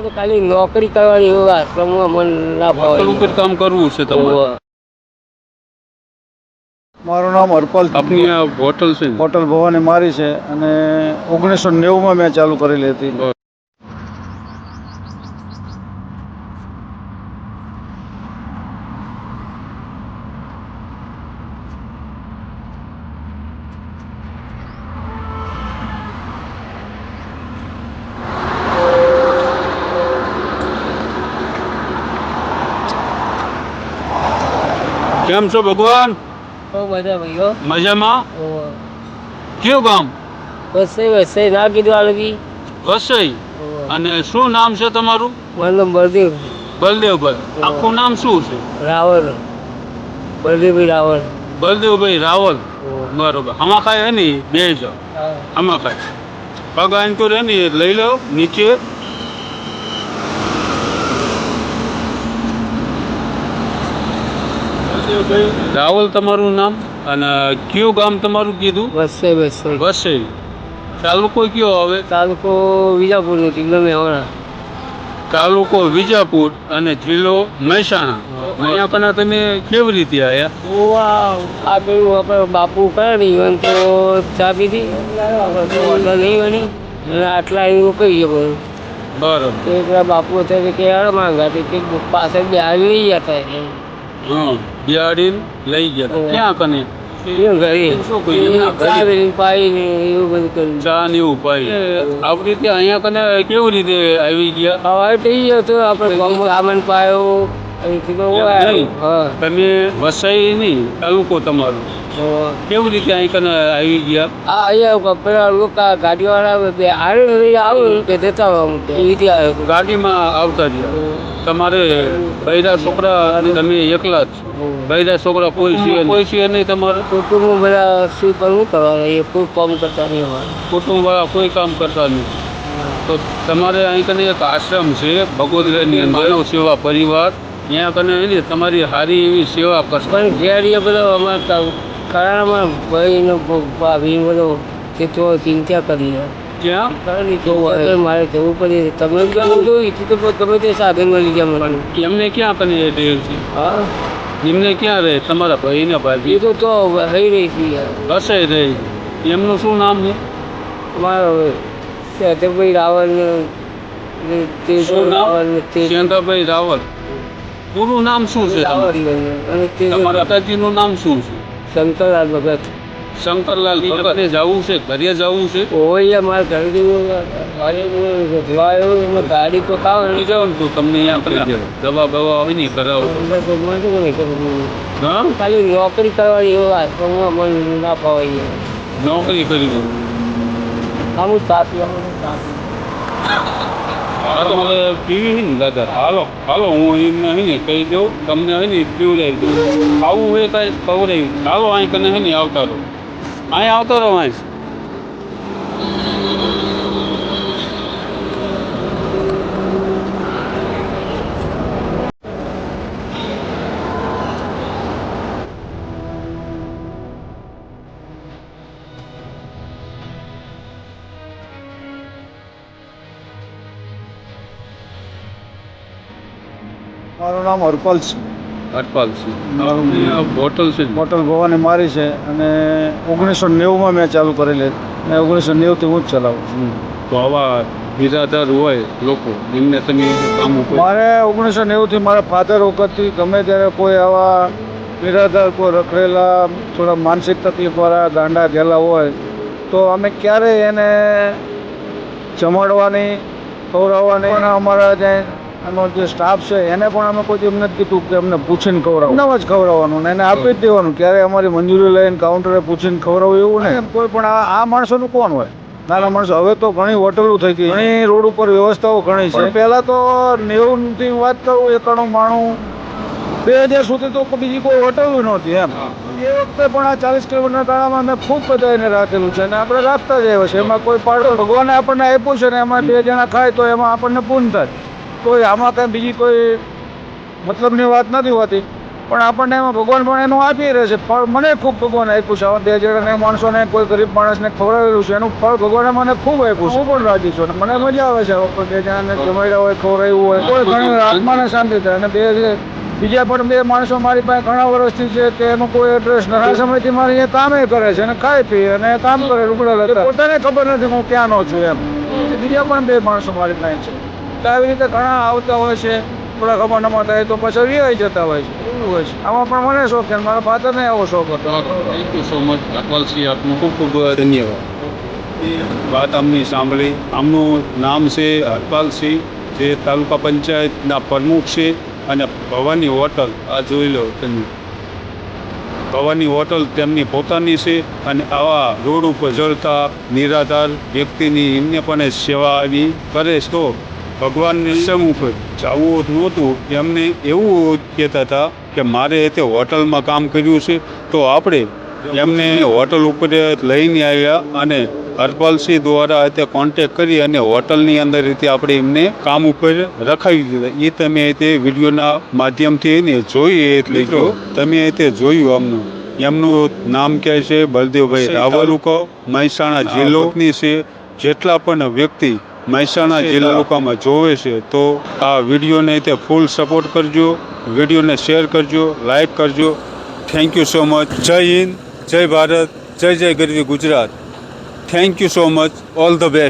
તો ખાલી નોકરી કરવાની એવું આશ્રમમાં મન ના હોટલ ઉપર ફાવે. કામ કરવું છે તમારે? મારું નામ હરપાલ આપની આ હોટલ છે ને? હોટલ ભવાની મારી છે અને 1990માં મેં ચાલુ કરેલી હતી. કેમ છો ભગવાન? બહુ બધા ભાઈઓ. મજામાં? ઓહો. કયું ગામ? વસઈ ના કીધું આ લગી. વસઈ. ઓહો. અને શું નામ છે તમારું? મારું નામ બળદેવ બલદેવભાઈ. આખું નામ શું છે? રાવલ. બળદેવભાઈ રાવલ. બલદેવભાઈ રાવલ. ઓહો. બરોબર. આમાં કાંઈ હે નહીં, બે જાઓ. હા. આમાં કાંઈ પગ આઈને તો રહે ને લઈ લો નીચે. રાવલ તમારું નામ અને કયું ગામ તમારું કીધું? વસઈ. વસઈ. તાલુકો કયો આવે? તાલુકો વિજાપુરનો જિલ્લો મહેસાણા. તાલુકો વિજાપુર અને જિલ્લો મહેસાણા. અહીંયા પણ તમે કેવી રીતે આવ્યા? આ પેલું આપણે બાપુ કરે ને ઈવન તો ચા પીધી ઓર્ડર નહીં બની અને આટલા એવું કહીએ બધું. બરોબર. તો પેલા બાપુ અત્યારે કે અડ માંગા કે પાછળ બે આવી લઈ જતા એમ. હા, બિહાડીને લઈ ગયા. ક્યાં કને? એવું ઘરે શું કહ્યું? એમના ઘરે? ચા પીધી, પાઈને એવું બધું કર્યું. ચા ને એવું પાઈ. આવી રીતે અહીંયા કને કેવી રીતે આવી ગયા? હવે થઈ ગયો તો આપણે ગામમાં આમન પાયો અહીંથી તો નહીં. હા. તમે વસઈ નહીં, તાલુકો તમારો. તો કેવી રીતે અહીં કને આવી ગયા? આ અહીંયા પેલા લોકો ગાડીવાળા બે આરે લઈ આવું કે દેતા આવું એ રીતે આવ્યો. ગાડીમાં આવતા રહ્યા. તમારે બૈરા છોકરા અને તમે એકલા જ છો? બૈરા છોકરા કોઈ છે નહીં તમારે? કુટુંબ બધા શું કરવું કરવાનું એ કોઈ કામ કરતા નહીં અમારે. કુટુંબવાળા કોઈ કામ કરતા નહીં. તો તમારે અહીં કને એક આશ્રમ છે બગોદરાની અંદર, માનવ સેવા પરિવાર. ત્યાં કને એની તમારી સારી એવી સેવા કરશે. પણ ઘેર એ બધો અમારા કરારમાં ભાઈનો ભાભી બધો તે તો ચિંતા કરી ત્યાં મારે જવું પડે. તમે જોઈ તો ગમે તે સાધન મળી ગયા મને. એમને ક્યાં કને રહે છે? હા એમને ક્યાં રહે? તમારા ભાઈને એ ભાભી તો રહી રહી હતી યાર. હશે રહે. એમનું શું નામ છે? અમારો ભાઈ રાવલ તે શું નામ? રાવલ તે શેંગાભાઈ રાવલ. પૂરું નામ શું છે તમારું? અને તે તમારા પિતાજીનું નામ શું છે? શંકરલાલ ભગત. શંકરલાલ ભગતે જવું છે? ઘરે જવું છે? ઓય મારે ઘરથી ગાડી તો કાવ લઈ જાઓ ને તો તમને અહીંયા કરી દે. દવા બવા આવી નહીં કરાવો. હા, ખાલી નોકરી કરવાની એવું આશ્રમમાં મન ના ફાવાય. નોકરી કરી દો. આમ સાથી આ તો મારે પીવી નહીં ને દાદા. હાલો હાલો, હું એમને અહીં કહી દઉં, તમને અહીં પીવડાવી દઉં. આવું હોય કાંઈ ખવડાવી. હાલો અહીં કને અહીં આવતા રહો. અહીં આવતા રહો. અહીં મારું નામ હરપાલ છે. હરપાલસિંહ. આ હોટલ છે ને? હોટલ ભવાની મારી છે અને 1990માં મેં ચાલુ કરેલી હતી. મેં 1990થી હું જ ચલાવું છું. તો આવા બિરાદાર હોય લોકો, એમને તમે કામ ઉપર મારે 1990થી મારા ફાધર વખતથી ગમે ત્યારે કોઈ આવા બિરાદાર કોઈ રખડેલા થોડા માનસિક તકલીફવાળા ગાંડા ગયેલા હોય તો અમે ક્યારેય એને જમાડવાની ખવડાવવાની અને અમારા જે એનો જે સ્ટાફ છે એને પણ અમે કોઈ એમ નથી કીધું કે અમને પૂછીને ખવડાવો. નવા જ ખવડાવવાનું ને એને આપી જ દેવાનું. ક્યારે અમારી મંજૂરી લઈને કાઉન્ટરે પૂછીને ખવડાવવું એવું નહીં. કોઈ પણ આ માણસોનું કોણ હોય? નાના માણસો. હવે તો ઘણી હોટલો થઈ ગઈ, ઘણી રોડ ઉપર વ્યવસ્થાઓ ઘણી છે. પહેલાં તો 90ની વાત કરું 91 2000 સુધી તો બીજી કોઈ હોટલ નહોતી એમ. એ વખતે પણ આ 40 કિલોમીટરના તાળામાં મેં ખૂબ બધા એને રાખેલું છે અને આપણે રાખતા જ આવ્યા છે. એમાં કોઈ પાડો ભગવાને આપણને આપ્યું છે ને એમાં 2 જણા ખાય તો એમાં આપણને પૂન થાય. કોઈ આમાં કાંઈ બીજી કોઈ મતલબની વાત નથી હોતી. પણ આપણને એમાં ભગવાન પણ એનું આપી રહે છે ફળ. મને ખૂબ ભગવાન આપ્યું છે આવા 2000 માણસોને, કોઈ ગરીબ માણસને ખવડાવેલું છે, એનું ફળ ભગવાને મને ખૂબ આપ્યું છે. હું પણ રાજી છું અને મને મજા આવે છે 2 જણાને જમાડ્યા હોય, ખવડાવ્યું હોય, કોઈ ઘણી આત્માને શાંતિ થાય. અને બીજા પણ 2 માણસો મારી પાસે ઘણા વર્ષથી છે કે એનું કોઈ એડ્રેસ નથી. આ સમયથી મારે અહીંયા કામે કરે છે અને ખાઈ પી અને કામ કરે રૂગડા લેતા. પોતાને ખબર નથી હું ક્યાંનો છું એમ. બીજા પણ 2 માણસો મારી પાસે છે. તો આવી રીતે ઘણા આવતા હોય છે, થોડા ખબર થાય તો પછી રિવાઈ જતા હોય છે. એવું હોય છે. આમાં પણ મને શોખ છે, મારા ફાધરને એવો શોખ હતો. થેન્ક યુ સો મચ અટવાલસિંહ, આપનું ખૂબ ખૂબ ધન્યવાદ. વાત આમની સાંભળી. આમનું નામ છે અટવાલસિંહ, જે તાલુકા પંચાયતના પ્રમુખ છે. અને ભવાની હોટલ આ જોઈ લો તમે, ભવાની હોટલ તેમની પોતાની છે. અને આવા રોડ ઉપર જળતા નિરાધાર વ્યક્તિની એમને પણ સેવા આવી કરે છે. તો ભગવાનને સમ ઉપર જવું નહોતું, એમને એવું કહેતા હતા કે મારે તે હોટલમાં કામ કર્યું છે, તો આપણે એમને હોટલ ઉપર લઈને આવ્યા અને હરપાલસિંહ દ્વારા તે કોન્ટેક કરી અને હોટલની અંદર રીતે આપણે એમને કામ ઉપર રખાવી દીધા. એ તમે તે વિડીયોના માધ્યમથી એને જોઈ એટલે જો તમે તે જોયું આમનું. એમનું નામ કહે છે બલદેવભાઈ રાવલુકો, મહેસાણા જિલ્લોની છે. જેટલા પણ વ્યક્તિ મહેસાણા જિલ્લામાં જોવે છે તો આ વિડીયોને તે ફૂલ સપોર્ટ કરજો, વિડીયોને શેર કરજો, લાઈક કરજો. Thank you so much. જય હિન્દ, જય ભારત, જય જય ગરવી Gujarat. Thank you so much. All the best.